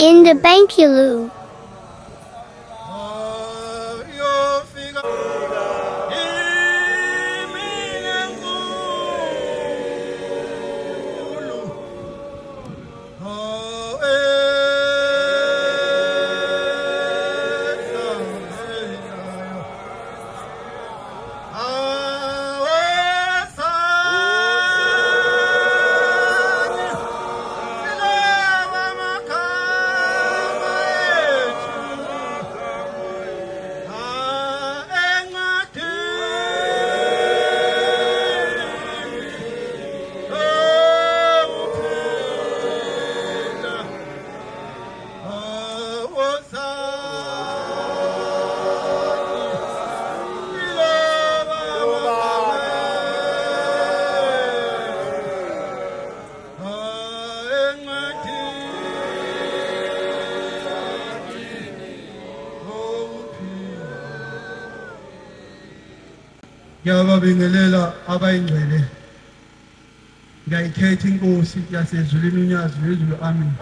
In the Bankulu. Ngiyababingelela abayingcwele. Ngiyayithetha inkosi yasezulwini unyazo lwezulu amen.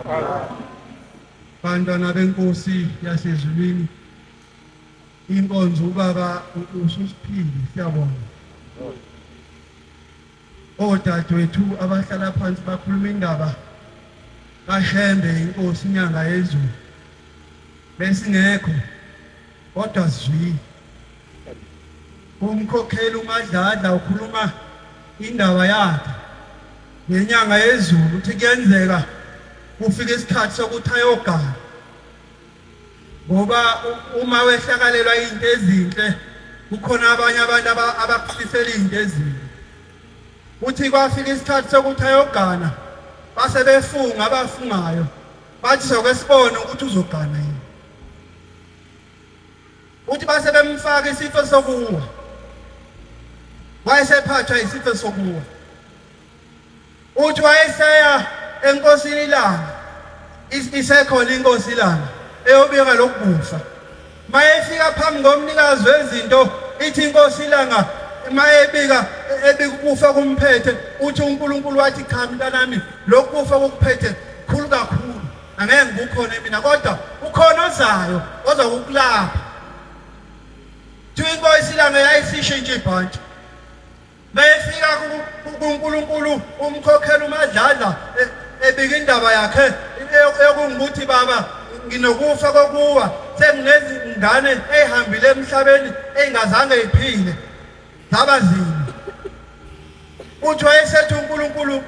Bantwana benkosi yasezulwini. Inkonzo ubaba ususiphile siyabonga. Odadewethu abahlala phansi bakhuluma indaba kaShembe inkosi inyanga yezulu. Besingekho kodwa sizwile. Umkhokheli uMadladla ukhuluma indaba yakhe ngenyanga yezulu uthi kuyenzeka kufika isikhathi sokuthi ayogana ngoba uma wehlakalelwa izinto ezinhle kukhona abanye abantu abakufisela izinto ezinhle. Uthi kwafika isikhathi sokuthi ayogana base befunga abafungayo bathi sokwesibona ukuthi uzogana yini. Uthi base bemfaka isifo sokuwa. Wayesephathwa isifo sokuwa. Uthi wayeseya enkosini ilanga isekhona inkosi ilanga eyobika lokubusa. Mayefika phambi komnikazi wezinto ithi inkosi ilanga mayebika ukufa kumphethe uthi uNkulunkulu wathi cha mntanami lokufa kokuphethe khulu kakhulu angeke ngibukhona mina kodwa ukhona ozayo ozokulapha. Inkosi ilanga yayisisho nje ibhanti. Mayefika kuNkulunkulu umkhokheli uMadladla ebika indaba yakhe ekungukuthi baba nginokufa kokuwa senginezingane ezihambile emhlabeni engazange iphile zabazini. Uthi wayesethi uNkulunkulu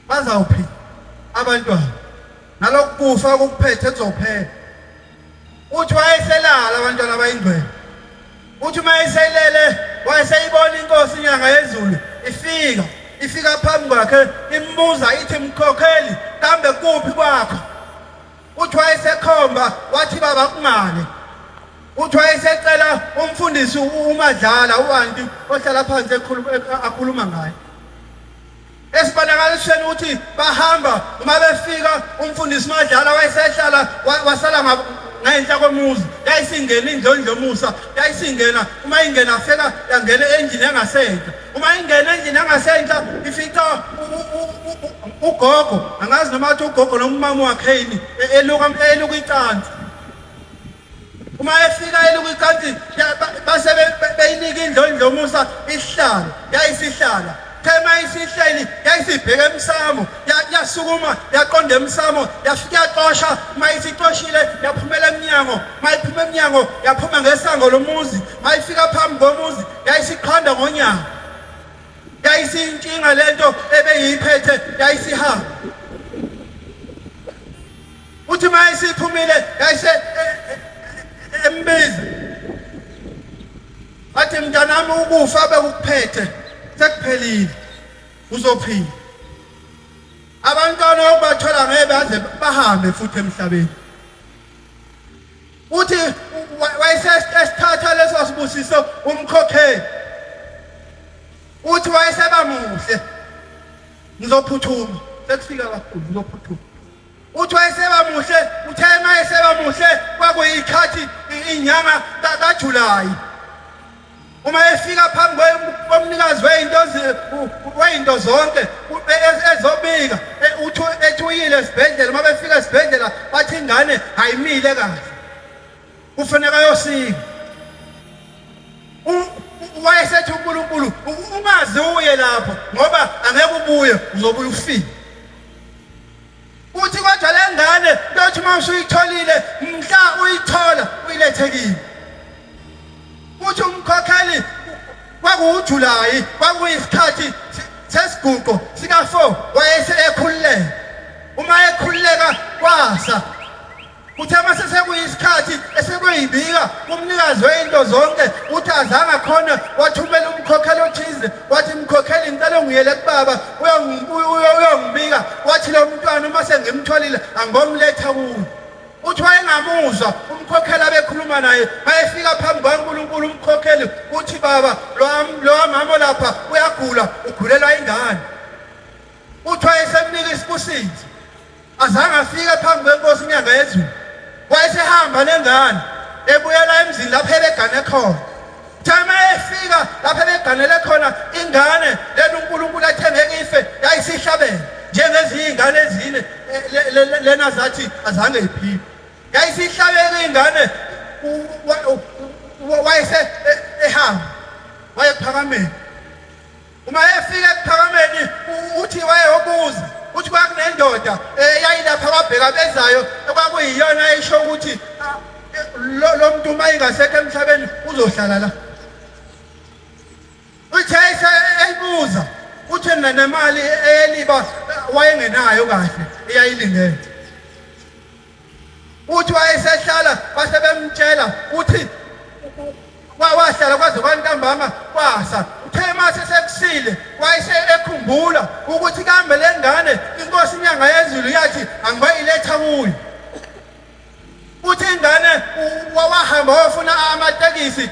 bazawuphila abantwana nalokufa kokuphethe kuzophela. Uthi wayeselala abantwana abayingcwele. Uthi mayeselele wayeseyibona inkosi inyanga yezulu ifika phambi kwakhe imbuza ithi mkhokheli kambe kuphi kwakho. Uthi wayesekhomba wathi baba kungale. Uthi wayesecela umfundisi uMadlala uwanti ohlala phansi akhuluma ngaye. Esibonakalisweni uthi bahamba uma befika umfundisi Madlala wayesehlala wasala ngenhla komuzi yayisingena indlondlo Musa yayisingena uma ingena afika yangena endlini engasenhla. Uma ingena endlini engasenhla ifica ugogo angazi noma uthi ugogo nomama wakheni eluka icansi. Uma efika eluka icansi base beyinika indlondlo Musa isihlalo yayisihlala. Thema isihleli yayisibheka emsamo yasukuma yaqonda emsamo yafika yaxosha mayisixoshile yaphumela eminyango mayiphuma eminyango yaphuma ngesango lomuzi mayifika phambi komuzi yayisiqhanda ngonyaka yayisintshinga lento ebeyiphethe yayisihamba. Uthi mayisiphumile yayise embiza athi mntanami ukufa bekuphethe sekuphelile uzophila. Abantwana obathola ngeke baze bahambe futhi emhlabeni. Uthi wayesesithatha leso sibusiso umkhokheli. Uthi wayeseba muhle ngizophuthuma sekufika kakhulu ngizophuthuma. Uthi wayeseba muhle uthema yeseba muhle kwakuyikhathi inyanga kaJulayi. Uma efika phambi komnikazi weinto zonke ezobika uthi ethuyile esibhedlela uma befika ingane ayimile kahle kufanele ayosika wayesethi uNkulunkulu ungaze uye lapho ngoba angeke ubuye uzobuya ufike uthi kodwa le ngane lothi mase uyitholile mhla uyithola uyilethe kimi uthi umkhokheli kwakuJulayi kwakuyisikhathi sesiguqo sika4 wayese ekhululeka uma ekhululeka kwasa uthe mase sekuyisikhathi esekuyibika umnikazi weinto zonke uthi azange khona wathumela umkhokheli othize wathi umkhokheli ngicela ngiyele kubaba uyongibika wathi lo mntwana uma sengimtholile angomletha kuwe uthi wayengamuzwa umkhokheli abekhuluma naye mayefika phambi kwaNkulunkulu umkhokheli uthi baba lo mama lapha uyagula ugulelwa ingane uthi wayesemnika isibusizi azange afike phambi kwenkosi inyanga yezulu wayesehamba nengane ebuyela emzini lapho ebegane khona thama efika lapho ebeganele khona ingane lena uNkulunkulu athe ngeke ife yayisihlabela njengezinye ingane ezine lena zathi azange iphile yayisihlabela ingane wayese ehamba wayephakameni uma efika ekuphakameni uthi wayeyobuza uthi kwakunendoda eyayilapha kwabheka bezayo kwakuyiyona ayisho ukuthi lo muntu uma ingasekho emhlabeni uzohlala la uthi eyibuza uthi nemali eyeliba wayengenayo kahle eyayilingene uthi wayesehlala base bemtshela uthi wahlala kwaze kwantambama kwasa uthe mase sekusile wayese ekhumbula ukuthi kambe le ngane inkosi inyanga yezulu yathi angibayiletha kuyo uthi ingane wahamba wafuna amatekisi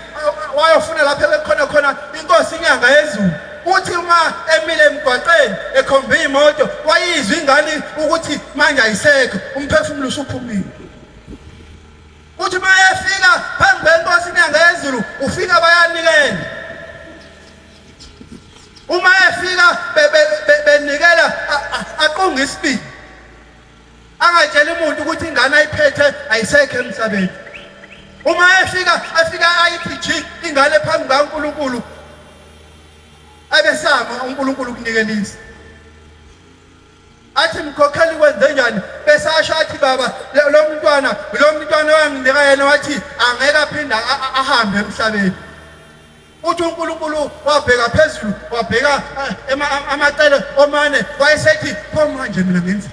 wayofuna lapho bekhona inkosi inyanga yezulu uthi uma emile emgwaqeni ekhombe imoto wayizwa ingane ukuthi manje ayisekho umphefumulo usuphumile uthi mayefika phambi kwenkosi inyanga yezulu ufika bayanikela uma efika benikela aqonga isibili angatshela umuntu ukuthi ingane ayiphethe ayisekho emhlabeni uma efika ayiphi ingane phambi kaNkulunkulu abesama uNkulunkulu ukunikelisa athi mkhokheli kwenze njani besasho athi baba lo mntwana wanginika yena wathi angeke aphinda ahambe emhlabeni uthi uNkulunkulu wabheka phezulu wabheka amacele omane wayesethi pho manje mina ngenza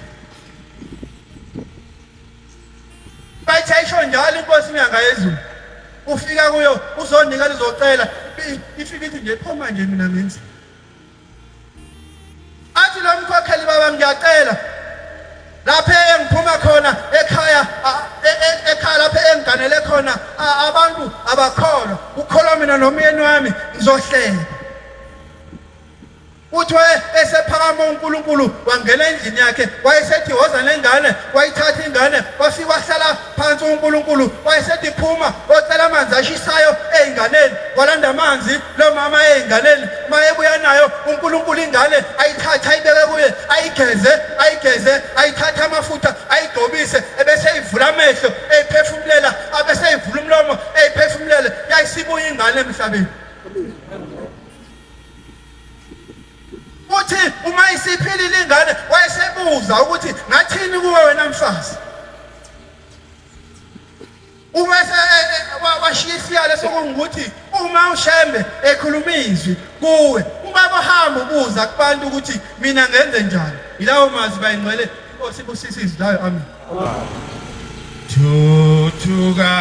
bayitshayisho njalo inkosi inyanga yezulu ufika kuyo uzonika lizocela ifika ithi nje pho manje mina ngenza athi lo mkhokheli baba ngiyacela lapho engiphuma khona ekhaya lapho engiganele khona abantu abakholwa ukholwa mina nomyeni wami ngizohlela uthi esephakama uNkulunkulu wangena endlini yakhe wayesethi woza nengane wayithatha ingane wafika wahlala phansi uNkulunkulu wayesethi phuma ocela amanzi ashisayo einganeni walanda amanzi lo mama einganeni mayebuya nayo uNkulunkulu ingane ayithatha ayibeke kuye ayigeze ayithatha amafutha ayigcobise ebese ivula amehlo eyiphefumulela abese ivula umlomo eyiphefumulele yayisibuya ingane emhlabeni uthi uma isiphilile ingane wayesebuza ukuthi ngathini kuwe wena mfazi uma washiya isiyalo sokungukuthi uma ushembe ekhuluma izwi kuwe uma bahamba ubuza kubantu ukuthi mina ngenze njani ilawo mazwi bayingcwele inkosi ibusisizwe layo amen thuthuka